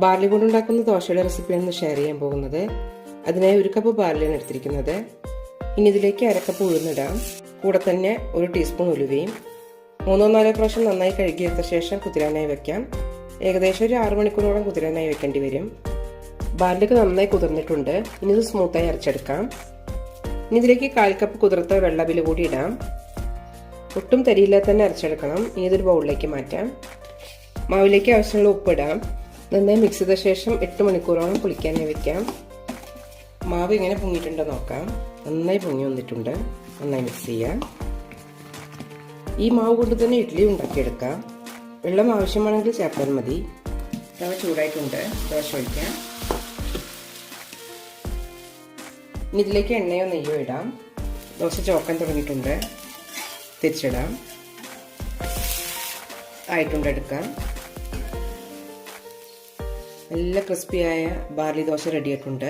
Barley കൊണ്ടുണ്ടാക്കുന്ന ദോശയുടെ റെസിപ്പിയാണ് ഷെയർ ചെയ്യാൻ പോകുന്നത്. അതിനായി 1 കപ്പ് ബാർലിയാണ് എടുത്തിരിക്കുന്നത്. ഇനി ഇതിലേക്ക് 1/2 കപ്പ് ഉഴുന്നിടാം. കൂടെ തന്നെ 1 ടീസ്പൂൺ ഉലുവയും 3-4 പ്രാവശ്യം നന്നായി കഴുകിയെടുത്ത ശേഷം കുതിരാനായി വെക്കാം. ഏകദേശം ഒരു 6 മണിക്കൂറോളം കുതിരാനായി വെക്കേണ്ടി വരും. ബാർലിക്ക് നന്നായി കുതിർന്നിട്ടുണ്ട്. ഇനി ഇത് സ്മൂത്തായി അരച്ചെടുക്കാം. ഇനി ഇതിലേക്ക് 1/4 കപ്പ് കുതിർത്ത വെള്ളവില് കൂടി ഇടാം. ഒട്ടും തരിയില്ലാതെ തന്നെ അരച്ചെടുക്കണം. ഇനി ഇതൊരു ബൗളിലേക്ക് മാറ്റാം. മാവിലേക്ക് ആവശ്യമുള്ള ഉപ്പിടാം. നന്നായി മിക്സ് ചെയ്ത ശേഷം 8 മണിക്കൂറോളം പുളിക്കാനായി വെക്കാം. മാവ് ഇങ്ങനെ പൊങ്ങിയിട്ടുണ്ടോ നോക്കാം. നന്നായി പൊങ്ങി വന്നിട്ടുണ്ട്. നന്നായി മിക്സ് ചെയ്യാം. ഈ മാവ് കൊണ്ട് തന്നെ ഇഡ്ഡലി ഉണ്ടാക്കിയെടുക്കാം. വെള്ളം ആവശ്യമാണെങ്കിൽ ചേർത്താൽ മതി. തവ ചൂടായിട്ടുണ്ട്. ദോശ ഒഴിക്കാം. ഇനി ഇതിലേക്ക് എണ്ണയോ നെയ്യോ ഇടാം. ദോശ ചോക്കാൻ തുടങ്ങിയിട്ടുണ്ട്. തിരിച്ചിടാം. ആയിട്ടുണ്ട്. എടുക്കാം. നല്ല ക്രിസ്പിയായ ബാർലി ദോശ റെഡിയായിട്ടുണ്ട്.